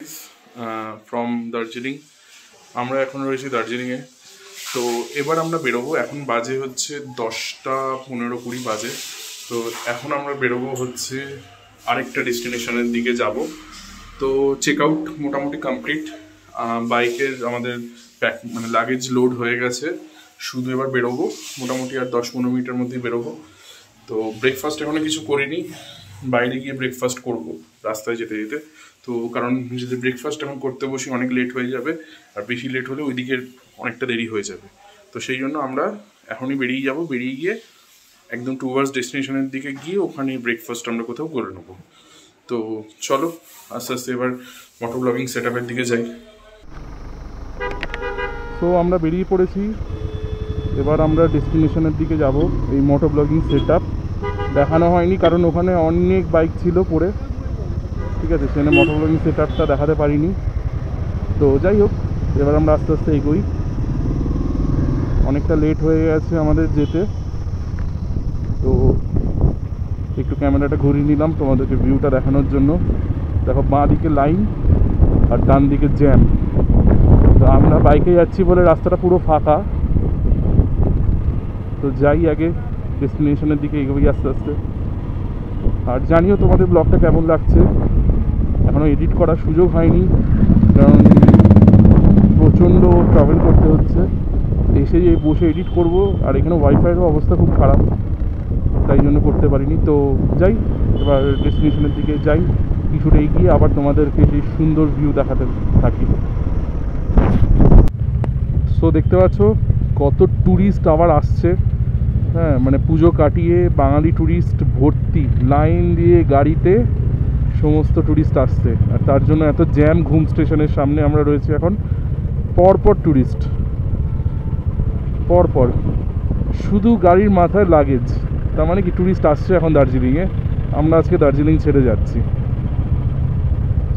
Guys from Darjeeling. আমরা এখন রয়েছি দার্জিলিংয়ে। তো এবার আমরা বেরোবো। এখন বাজে হচ্ছে 10টা 15-20 বাজে। তো এখন আমরা বেরোবো হচ্ছে আরেকটা ডেস্টিনেশনের দিকে যাব। তো চেক আউট মোটামুটি কমপ্লিট। বাইকের আমাদের মানে লাগেজ লোড হয়ে গেছে, শুধু এবার বেরোবো। মোটামুটি আর 10-15 মিনিটের মধ্যেই বেরোবো। তো ব্রেকফাস্ট এখনো কিছু করিনি, বাইরে গিয়ে ব্রেকফাস্ট করব রাস্তায় যেতে যেতে। তো কারণ যদি ব্রেকফাস্ট এখন করতে বসি অনেক লেট হয়ে যাবে, আর বেশি লেট হলে ওইদিকে অনেকটা দেরি হয়ে যাবে। তো সেই জন্য আমরা এখনই বেরিয়ে যাব। বেরিয়ে গিয়ে একদম টুয়ার্ডস ডেস্টিনেশনের দিকে গিয়ে ওখানে ব্রেকফাস্ট আমরা কোথাও করে নেবো। তো চলো আস্তে আস্তে এবার মোটর ব্লগিং সেট আপের দিকে যাই। তো আমরা বেরিয়ে পড়েছি, এবার আমরা ডেস্টিনেশনের দিকে যাব। এই মোটর ব্লগিং সেট আপ দেখানো হয়নি কারণ ওখানে অনেক বাইক ছিল পড়ে, ঠিক আছে, সেখানে মোটর ব্লগিং সেট আপটা দেখাতে পারিনি। তো যাই হোক, এবার আমরা আস্তে আস্তে এগোই। অনেকটা লেট হয়ে গেছে আমাদের যেতে, তো একটু ক্যামেরাটা ঘুরিয়ে নিলাম তোমাদেরকে ভিউটা দেখানোর জন্য। দেখো বাঁ দিকে লাইন আর ডান দিকে জ্যাম। তো আমরা বাইকে যাচ্ছি বলে রাস্তাটা পুরো ফাঁকা। তো যাই আগে ডেস্টিনেশনের দিকে এগোই আস্তে আস্তে। আর জানিও তোমাদের ব্লগটা কেমন লাগছে। এখনও এডিট করার সুযোগ হয়নি কারণ প্রচণ্ড ট্রাভেল করতে হচ্ছে। এসে যে বসে এডিট করব, আর এখানে ওয়াইফাইয়েরও অবস্থা খুব খারাপ, তাই জন্য করতে পারিনি। তো যাই, এবার ডেস্টিনেশনের দিকে যাই, কিছুটা এগিয়ে আবার তোমাদেরকে সেই সুন্দর ভিউ দেখাতে থাকি। সো দেখতে পাচ্ছ কত ট্যুরিস্ট আবার আসছে। হ্যাঁ, মানে পুজো কাটিয়ে বাঙালি ট্যুরিস্ট ভর্তি, লাইন দিয়ে গাড়িতে সমস্ত ট্যুরিস্ট আসছে। আর তার জন্য এত জ্যাম। ঘুম স্টেশনের সামনে আমরা রয়েছি এখন। পরপর ট্যুরিস্ট, পরপর শুধু গাড়ির মাথায় লাগেজ। তার মানে কি ট্যুরিস্ট আসছে এখন দার্জিলিংয়ে। আমরা আজকে দার্জিলিং ছেড়ে যাচ্ছি,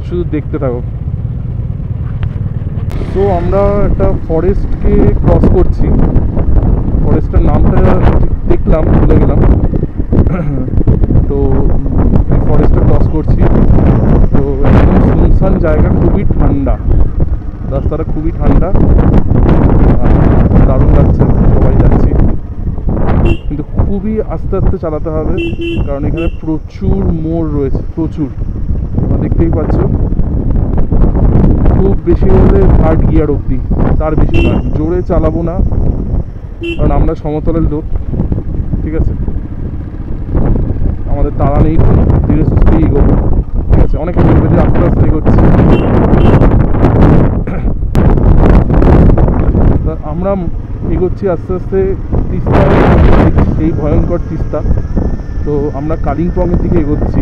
শুধু দেখতে থাকো। তো আমরা একটা ফরেস্টকে ক্রস করছি। ফরেস্টের নামটা দেখলাম, ভুলে গেলাম। তো ফরেস্টটা ক্রস করছি। তো একদম সুনসান জায়গা, খুবই ঠান্ডা, রাস্তাটা খুবই ঠান্ডা, দারুণ লাগছে। সবাই যাচ্ছি, কিন্তু খুবই আস্তে আস্তে চালাতে হবে কারণ এখানে প্রচুর মোড় রয়েছে, প্রচুর। তোমরা দেখতেই পাচ্ছ, খুব বেশি হলে 3rd গিয়ার অবধি, তার বেশি নয়। জোরে চালাবো না কারণ আমরা সমতলের লোক, ঠিক আছে, আমাদের তাড়া নেই, ধীরে সুস্থে এগোবো, ঠিক আছে। অনেকে বলবে যে আস্তে আস্তে এগোচ্ছি, আমরা এগোচ্ছি আস্তে আস্তে। তিস্তা, সেই ভয়ঙ্কর তিস্তা। তো আমরা কালিম্পংয়ের দিকে এগোচ্ছি।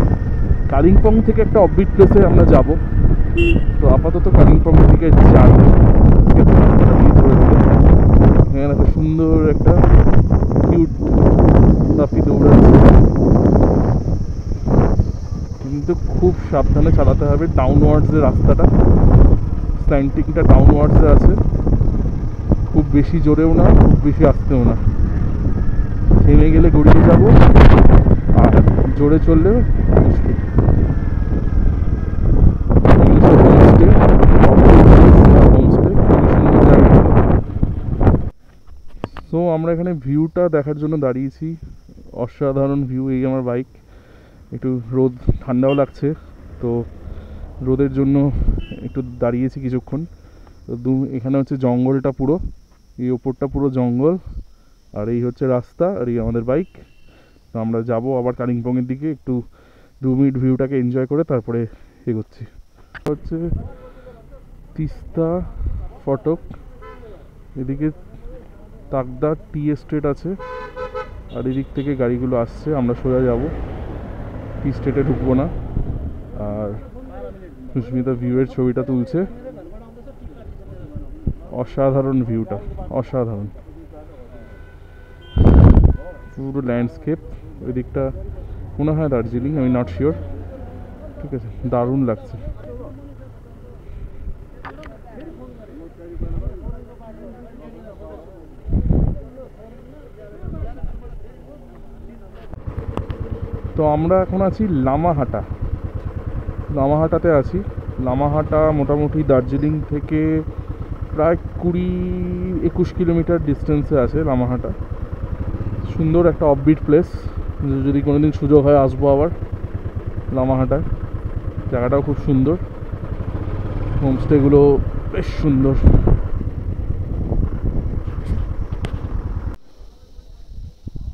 কালিম্পং থেকে একটা অফবিট প্লেসে আমরা যাব। তো আপাতত কালিম্পংয়ের দিকে যাব, ঠিক আছে। এখানে একটা সুন্দর একটা কিউট পাপি দৌড়াচ্ছে, কিন্তু খুব সাবধানে চালাতে হবে। ডাউনওয়ার্ডসের রাস্তাটা, স্ল্যান্টিংটা ডাউনওয়ার্ডসে আছে। খুব বেশি জোরেও না, খুব বেশি আসতেও না। থেমে গেলে গড়িয়ে যাব, আর জোরে চললে মুশকিল। সো আমরা এখানে ভিউটা দেখার জন্য দাঁড়িয়েছি। অসাধারণ ভিউ। এই আমার বাইক, একটু রোদ, ঠান্ডাও লাগছে, তো রোদের জন্য একটু দাঁড়িয়েছি কিছুক্ষণ। তো এখানে হচ্ছে জঙ্গলটা পুরো, এই ওপরটা পুরো জঙ্গল, আর এই হচ্ছে রাস্তা, আর এই আমাদের বাইক। তো আমরা যাব আবার কালিম্পংয়ের দিকে। একটু 2 মিনিট ভিউটাকে এনজয় করে তারপরে এগোচ্ছি। হচ্ছে তিস্তা ফটক, এদিকে তাকদা টি এস্টেট আছে, আর এদিক থেকে গাড়িগুলো আসছে। আমরা সোজা যাব, টি এস্টেটে ঢুকবো না। আর সুস্মিতা ভিউয়ের ছবিটা তুলছে। অসাধারণ ভিউটা, অসাধারণ। পুরো ল্যান্ডস্কেপ। ওই দিকটা মনে হয় দার্জিলিং, আমি নট শিওর, ঠিক আছে। দারুণ লাগছে। তো আমরা এখন আছি লামাহাটা, লামাহাটাতে আছি। লামাহাটা মোটামুটি দার্জিলিং থেকে প্রায় 20-21 কিলোমিটার ডিস্টেন্সে আছে লামাহাটা। সুন্দর একটা অফবিট প্লেস, যদি কোনোদিন সুযোগ হয় আসবো আবার লামাহাটায়। জায়গাটাও খুব সুন্দর, হোমস্টেগুলো বেশ সুন্দর।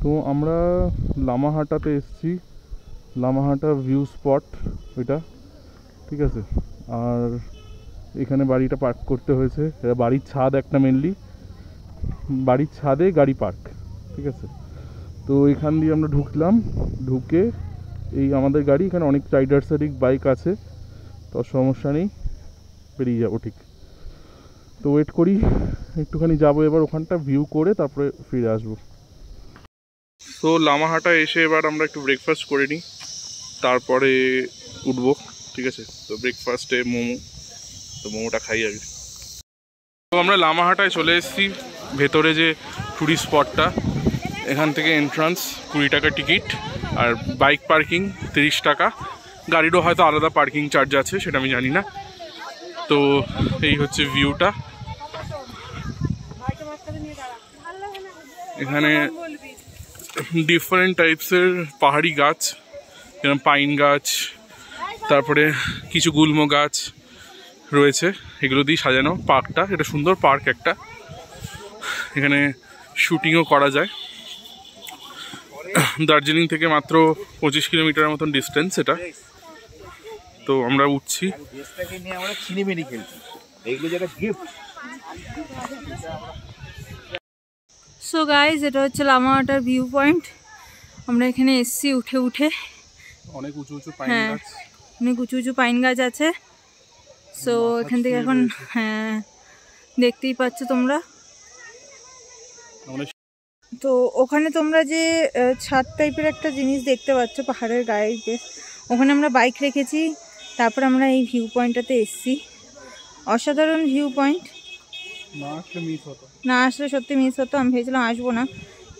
তো আমরা লামাহাটাতে এসেছি, লামাহাটা ভিউ স্পট এটা, ঠিক আছে। আর এখানে বাড়িটা পার্ক করতে হয়েছে, এটা বাড়ির ছাদ একটা, মেনলি বাড়ির ছাদে গাড়ি পার্ক, ঠিক আছে। তো এখান দিয়ে আমরা ঢুকলাম, ঢুকে এই আমাদের গাড়ি, এখানে অনেক রাইডার্সেরই বাইক আছে, তো সমস্যা নেই, বেরিয়ে যাবো ঠিক। তো ওয়েট করি, একটুখানি যাবো এবার ওখানটা ভিউ করে তারপরে ফিরে আসবো। তো লামাহাটা এসে এবার আমরা একটু ব্রেকফাস্ট করে নিই, তারপরে উঠবো, ঠিক আছে। তো ব্রেকফাস্টে মোমো, তো মোমোটা খাই আগে। তো আমরা লামাহাটায় চলে এসেছি, ভেতরে যে টুরিস্ট স্পটটা, এখান থেকে এন্ট্রান্স 20 টাকা টিকিট, আর বাইক পার্কিং 30 টাকা। গাড়িরও হয়তো আলাদা পার্কিং চার্জ আছে, সেটা আমি জানি না। তো এই হচ্ছে ভিউটা। এখানে ডিফারেন্ট টাইপসের পাহাড়ি গাছ, যেমন পাইন গাছ, তারপরে কিছু গুল্ম গাছ রয়েছে, এগুলো দিয়ে সাজানো পার্কটা। এটা সুন্দর পার্ক একটা, এখানে শুটিংও করা যায়। দার্জিলিং থেকে মাত্র 25 কিলোমিটারের মতন ডিস্টেন্স এটা। তো আমরা উঠছি। সো গাইজ, এটা হচ্ছে লামাহাটার ভিউ পয়েন্ট। আমরা এখানে এসছি উঠে অনেক উঁচু উঁচু পাইন গাছ, অনেক উঁচু উঁচু পাইন গাছ আছে। সো এখান থেকে এখন, হ্যাঁ দেখতেই পাচ্ছ তোমরা। তো ওখানে তোমরা যে ছাদ টাইপের একটা জিনিস দেখতে পাচ্ছ পাহাড়ের গায়ে, ওখানে আমরা বাইক রেখেছি, তারপর আমরা এই ভিউ পয়েন্টটাতে এসছি। অসাধারণ ভিউ পয়েন্ট, না আসলে সত্যি মিস হতো। আমি ভেবেছিলাম আসবো না,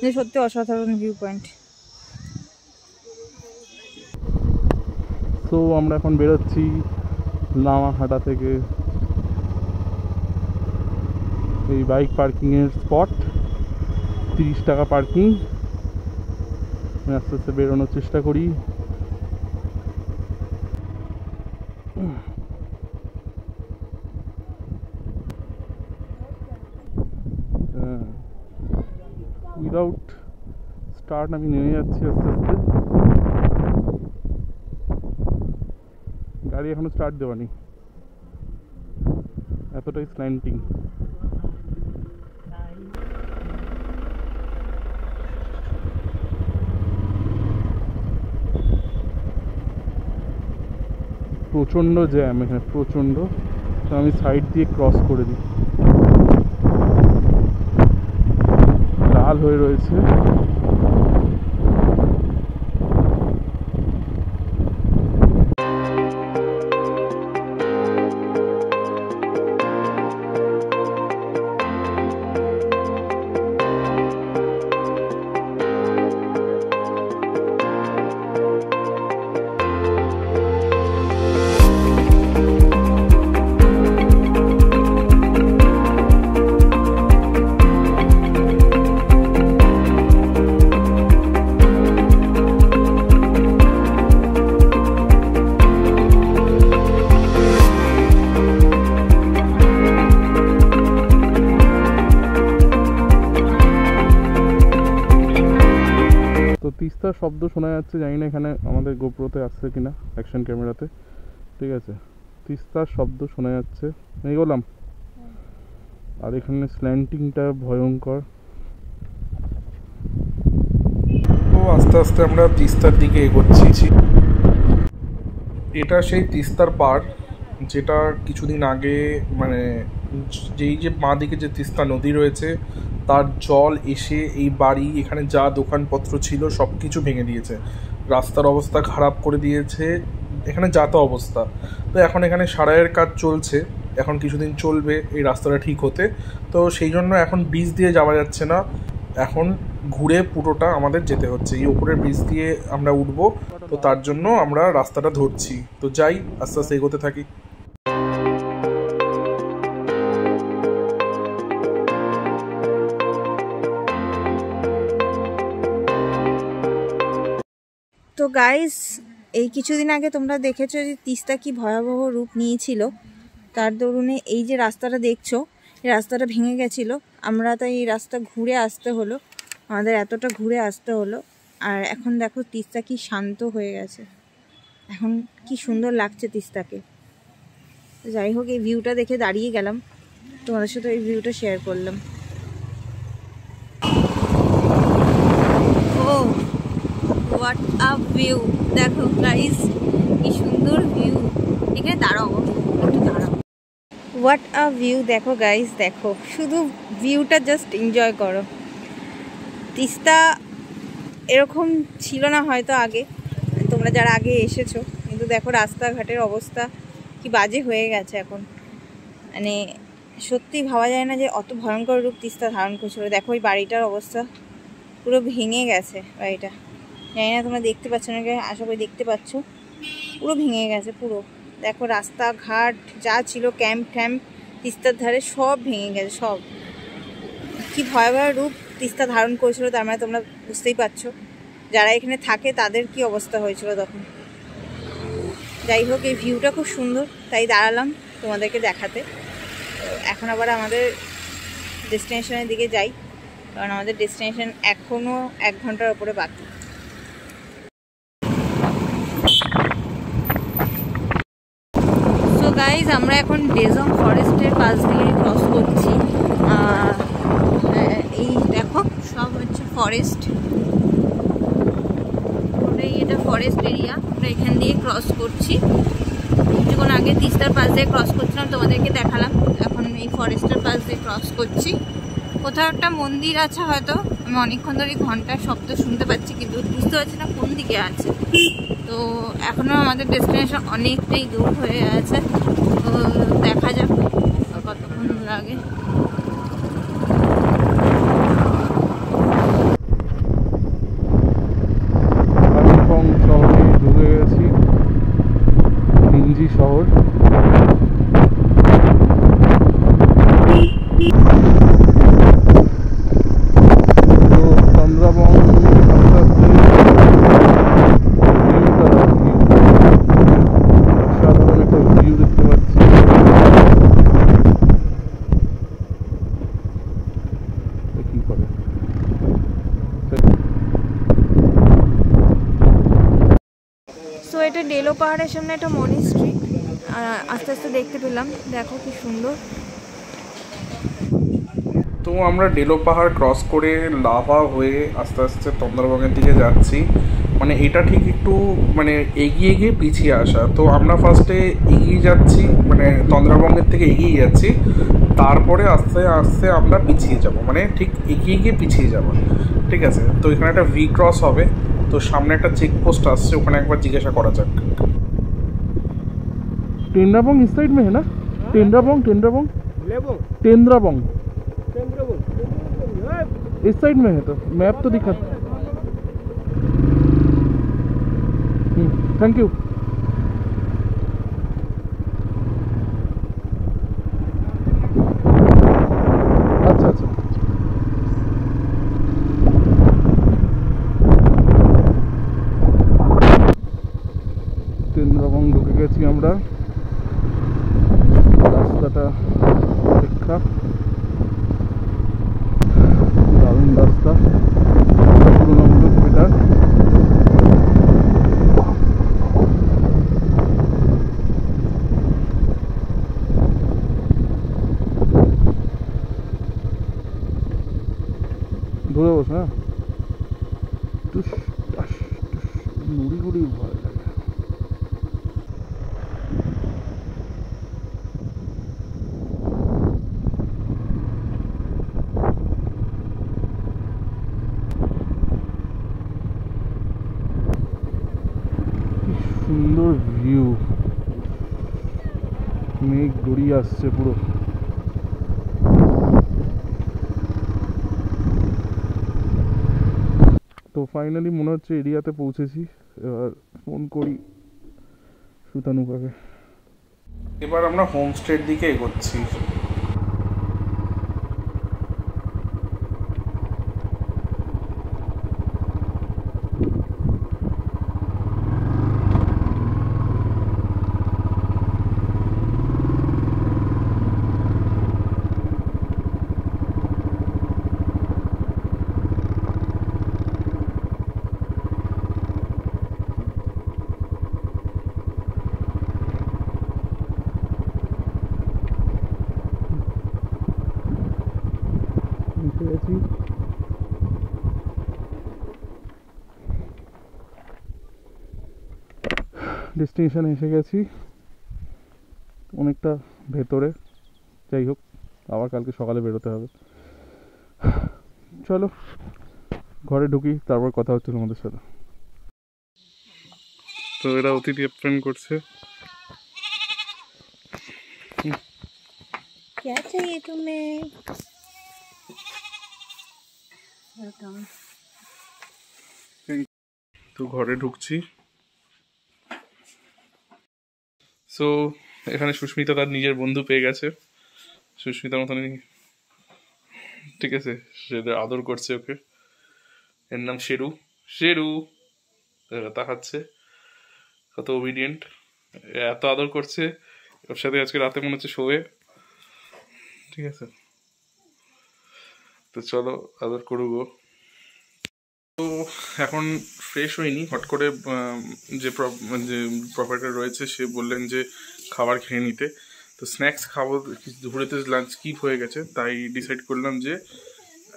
যে সত্যি অসাধারণ ভিউ পয়েন্ট। তো আমরা এখন বেরোচ্ছি লামাহাটা থেকে। এই বাইক পার্কিংয়ের স্পট, 30 টাকা পার্কিং। আস্তে আস্তে বেরোনোর চেষ্টা করি। উইদাউট স্টার্ট আমি নেমে যাচ্ছি আস্তে আস্তে। গাড়ি এখনো স্টার্ট দেওয়ানি, এতটাই স্ল্যান্টিং। প্রচণ্ড জ্যাম এখানে, প্রচণ্ড। তো আমি সাইড দিয়ে ক্রস করে দিই, লাল হয়ে রয়েছে। তিস্তার শব্দ শোনা যাচ্ছে, জানি না এখানে আমাদের গোপ্রোতে আসছে কিনা, অ্যাকশন ক্যামেরাতে, ঠিক আছে। তিস্তার শব্দ শোনা যাচ্ছে, এগোলাম। আর এখানে স্ল্যান্টিংটা ভয়ঙ্কর। তো আস্তে আস্তে আমরা তিস্তার দিকে এগোচ্ছি। এটা সেই তিস্তার পাড়, যেটা কিছুদিন আগে, মানে যেই যে বাঁ দিকে যে তিস্তা নদী রয়েছে, তার জল এসে এই বাড়ি, এখানে যা দোকানপত্র ছিল সব কিছু ভেঙে দিয়েছে, রাস্তার অবস্থা খারাপ করে দিয়েছে, এখানে যা তা অবস্থা। তো এখন এখানে সারাইয়ের কাজ চলছে, এখন কিছুদিন চলবে এই রাস্তাটা ঠিক হতে। তো সেই জন্য এখন ব্রিজ দিয়ে যাওয়া যাচ্ছে না, এখন ঘুরে পুরোটা আমাদের যেতে হচ্ছে। এই উপরের ব্রিজ দিয়ে আমরা উঠবো, তো তার জন্য আমরা রাস্তাটা ধরছি। তো যাই, আস্তে আস্তে এগোতে থাকি। গাইস, এই কিছুদিন আগে তোমরা দেখেছো যে তিস্তা কি ভয়াবহ রূপ নিয়েছিল। তার দরুনে এই যে রাস্তাটা দেখছো, এই রাস্তাটা ভেঙে গেছিলো। আমরা তাই এই রাস্তা ঘুরে আসতে হলো, আমাদের এতটা ঘুরে আসতে হলো। আর এখন দেখো তিস্তা কি শান্ত হয়ে গেছে, এখন কি সুন্দর লাগছে তিস্তাকে। যাই হোক, এই ভিউটা দেখে দাঁড়িয়ে গেলাম, তোমাদের সাথে এই ভিউটা শেয়ার করলাম। ও হোয়াট আ ভিউ, দেখো গাইস কি সুন্দর ভিউ। এখানে দাঁড়াও, একটু দাঁড়াও। হোয়াট আ ভিউ, দেখো গাইস, দেখো শুধু ভিউটা জাস্ট এনজয় করো। তিস্তা এরকম ছিল না হয়তো আগে, তোমরা যারা আগে এসেছো, কিন্তু দেখো রাস্তাঘাটের অবস্থা কি বাজে হয়ে গেছে এখন। মানে সত্যি ভাবা যায় না যে অত ভয়ঙ্কর রূপ তিস্তা ধারণ করছিল। দেখো ওই বাড়িটার অবস্থা পুরো ভেঙে গেছে। বাড়িটা জানি না তোমরা দেখতে পাচ্ছ না, আশা করি দেখতে পাচ্ছ, পুরো ভেঙে গেছে পুরো। দেখো রাস্তাঘাট যা ছিল, ক্যাম্প ট্যাম্প তিস্তার ধারে সব ভেঙে গেছে, সব। কি ভয়াবহ রূপ তিস্তা ধারণ করেছিল, তার মানে তোমরা বুঝতেই পারছো যারা এখানে থাকে তাদের কি অবস্থা হয়েছিল তখন। যাই হোক, এই ভিউটা খুব সুন্দর, তাই দাঁড়ালাম তোমাদেরকে দেখাতে। এখন আবার আমাদের ডেস্টিনেশনের দিকে যাই, কারণ আমাদের ডেস্টিনেশন এখনও 1 ঘন্টার ওপরে বাকি। সো গাইজ, আমরা এখন ডেজং ফরেস্টের পাশ দিয়ে ক্রস করছি। এই দেখো সব হচ্ছে ফরেস্ট, এটা ফরেস্ট এরিয়া। আমরা এখান দিয়ে ক্রস করছি। কিছুক্ষণ আগে তিস্তার পাশ দিয়ে ক্রস করছিলাম, তোমাদেরকে দেখালাম। এখন এই ফরেস্টের পাশ দিয়ে ক্রস করছি। কোথাও একটা মন্দির আছে হয়তো, আমি অনেকক্ষণ ধরে ঘন্টার শব্দ শুনতে পাচ্ছি, কিন্তু বুঝতে পারছি না কোন দিকে আছে। তো এখনও আমাদের ডেস্টিনেশন অনেকটাই দূর হয়ে আছে, তো দেখা যাক কতক্ষণ লাগে। শহরে ঢুকে গেছি, হিঞ্জি শহর। এটা ডেলো পাহাড়ের সামনে একটা মনিস্ট্রি, আস্তে আস্তে দেখতে পেলাম। দেখো কি সুন্দর। তো আমরা ডেলো পাহাড় ক্রস করে লাভা হয়ে আস্তে আস্তে তন্দ্রাবঙ্গের দিকে যাচ্ছি। মানে এটা ঠিক একটু মানে এগিয়ে গিয়ে পিছিয়ে আসা। তো আমরা ফার্স্টে এগিয়ে যাচ্ছি, মানে তন্দ্রাবঙ্গের থেকে এগিয়ে যাচ্ছি, তারপরে আস্তে আস্তে আমরা পিছিয়ে যাব, মানে ঠিক এগিয়ে গিয়ে পিছিয়ে যাব। ঠিক আছে, তো এখানে একটা ভি ক্রস হবে, তো সামনে একটা চেকপোস্ট আসছে, ওখানে একবার জিজ্ঞাসা করা যাক। टेंद्राबोंग इस साइड में है ना? टेंद्राबोंग टेंद्राबोंग इस साइड में है, तो मैप तो दिखा। Thank you. अच्छा अच्छा, टेंद्राबोंग ঢুকে গেছি আমরা। রাস্তাটা অপেক্ষা, দারুণ রাস্তা, তুলনামূলক বেটার। ধরে বস না, নুড়ি গুড়ি ভয় লাগে। সুন্দর ভিউ, মেঘ গড়িয়ে আসছে পুরো। তো ফাইনালি মনে হচ্ছে এরিয়াতে পৌঁছেছি। এবার ফোন করি সুতানুকাকে। এবার আমরা হোমস্টের দিকে এগোচ্ছি। গেছি। ডেস্টিনেশনে এসে গেছি, অনেকটা ভেতরে। যাই হোক, আবার কালকে সকালে বেরোতে হবে। চলো ঘরে ঢুকি, তারপর কথা হচ্ছে তোমাদের সাথে। তো এরা অতিথি আপ্যায়ন করছে। क्या चाहिए तुम्हें? তো ঘরে ঢুকছি। সো এখানে সুস্মিতা তার নিজের বন্ধু পেয়ে গেছে, সুস্মিতার মতনই, ঠিক আছে? সে আদর করছে ওকে। এর নাম শেরু। শেরু তাকাচ্ছে, কত ওবিডিয়েন্ট, এত আদর করছে। ওর সাথে আজকে রাতে মনে হচ্ছে শোয়ে, ঠিক আছে? তো চলো আদর করুক ও। তো এখন ফ্রেশ হয়নি, হট করে যে প্রপার্টার রয়েছে সে বললেন যে খাবার খেয়ে নিতে। তো স্ন্যাক্স খাবো, দুপুরেতে লাঞ্চ স্কিপ হয়ে গেছে, তাই ডিসাইড করলাম যে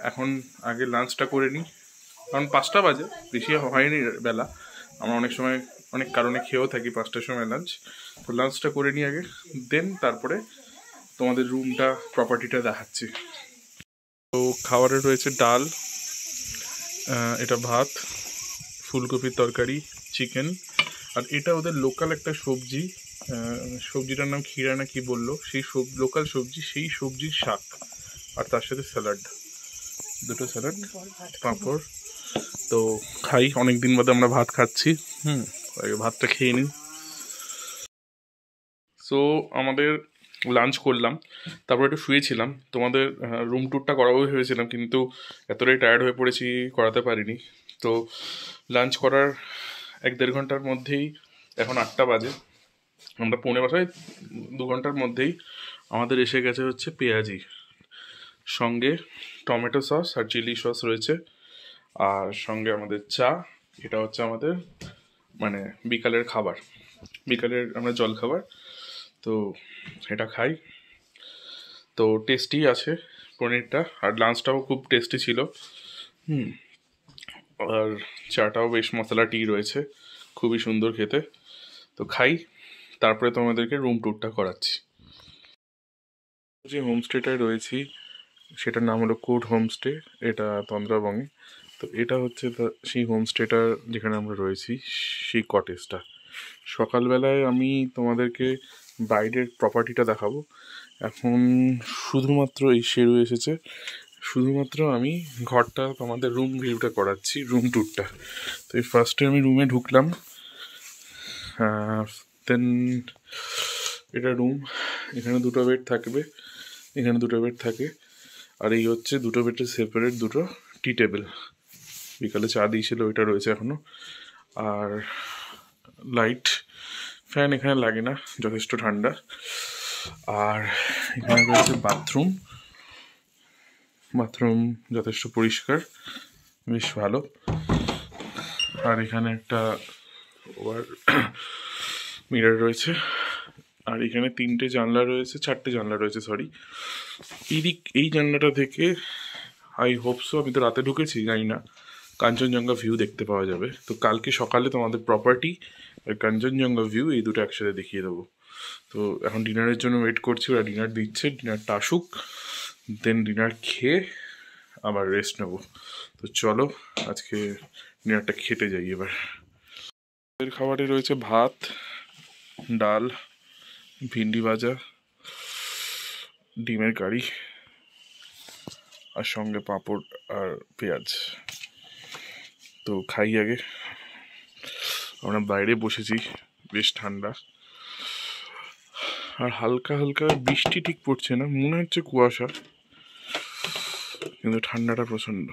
এখন আগে লাঞ্চটা করে নিই। কারণ 5টা বাজে, বেশি হয়নি বেলা, আমরা অনেক সময় অনেক কারণে খেয়েও থাকি 5টার সময় লাঞ্চ। তো লাঞ্চটা করে নিই আগে, দেন তারপরে তোমাদের রুমটা, প্রপার্টিটা দেখাচ্ছি। তো খাবারে রয়েছে ডাল, এটা ভাত, ফুলকপির তরকারি, চিকেন, আর এটা ওদের লোকাল একটা সবজি, সবজিটার নাম ক্ষীরা না কি বললো, সেই লোকাল সবজি, সেই সবজির শাক, আর তার সাথে স্যালাড, দুটো স্যালাড, পাঁপড়। তো খাই, অনেক দিন বাদে আমরা ভাত খাচ্ছি। ভাতটা খেয়ে নিই। সো আমাদের লাঞ্চ করলাম, তারপর একটু শুয়েছিলাম। তোমাদের রুম ট্যুরটা করাবো ভেবেছিলাম, কিন্তু এতটাই টায়ার্ড হয়ে পড়েছি, করাতে পারিনি। তো লাঞ্চ করার 1-1.5 ঘন্টার মধ্যেই, এখন 8টা বাজে, আমরা 4:45, 2 ঘন্টার মধ্যেই আমাদের এসে গেছে হচ্ছে পেঁয়াজি, সঙ্গে টমেটো সস আর চিলি সস রয়েছে, আর সঙ্গে আমাদের চা। এটা হচ্ছে আমাদের মানে বিকালের খাবার, বিকালের আমরা জল খাবার। তো এটা খাই। তো টেস্টি আছে পনিরটা, আর লাঞ্চটাও খুব টেস্টি ছিল। আর চাটাও বেশ মশলা টি রয়েছে, খুবই সুন্দর খেতে। তো খাই, তারপরে তোমাদেরকে রুম ট্যুরটা করাচ্ছি। যে হোমস্টেটায় রয়েছি সেটার নাম হলো কোড হোমস্টে, এটা তন্দ্রাবঙ্গে। তো এটা হচ্ছে সেই হোমস্টেটার যেখানে আমরা রয়েছি, সেই কটেজটা। সকালবেলায় আমি তোমাদেরকে বাইরের প্রপার্টিটা দেখাবো। এখন শুধুমাত্র এই শেরু এসেছে, শুধুমাত্র আমি ঘরটা, তোমাদের রুম ভিউটা করাচ্ছি, রুম ট্যুরটা। তো এই ফার্স্টে আমি রুমে ঢুকলাম, দেন এটা রুম, এখানে 2টো বেড থাকবে, এখানে 2টো বেড থাকে, আর এই হচ্ছে 2টো বেডের সেপারেট 2টো টি টেবিল, বিকালে চা দিয়েছিল ওইটা রয়েছে এখনো। আর লাইট, ফ্যান এখানে লাগে না, যথেষ্ট ঠান্ডা। আর এখানে রয়েছে বাথরুম, বাথরুম যথেষ্ট পরিষ্কার, বেশ ভালো। আর এখানে একটা ওভার মিরর রয়েছে, আর এখানে 3টে জানলা রয়েছে, 4টে জানলা রয়েছে, সরি। এই জানলাটা থেকে আই হোপসো, আমি তো রাতে ঢুকেছি, জানি না, কাঞ্চনজঙ্ঘা ভিউ দেখতে পাওয়া যাবে। তো কালকে সকালে তোমাদের প্রপার্টি আর কাঞ্চনজঙ্ঘা ভিউ এই দুটো একসাথে দেখিয়ে দেবো। তো এখন ডিনারের জন্য ওয়েট করছি, ওরা ডিনার দিচ্ছে, ডিনারটা আসুক, দেন ডিনার খেয়ে আবার রেস্ট নেবো। তো চলো আজকে ডিনারটা খেতে যাই এবার। খাবারে রয়েছে ভাত, ডাল, ভিন্ডি ভাজা, ডিমের কারি, আর সঙ্গে পাঁপড় আর পেঁয়াজ। তো খাই আগে। আমরা বাইরে বসেছি, বেশ ঠান্ডা, আর হালকা হালকা বৃষ্টি ঠিক পড়ছে না, মনে হচ্ছে কুয়াশা, কিন্তু ঠান্ডাটা প্রচণ্ড।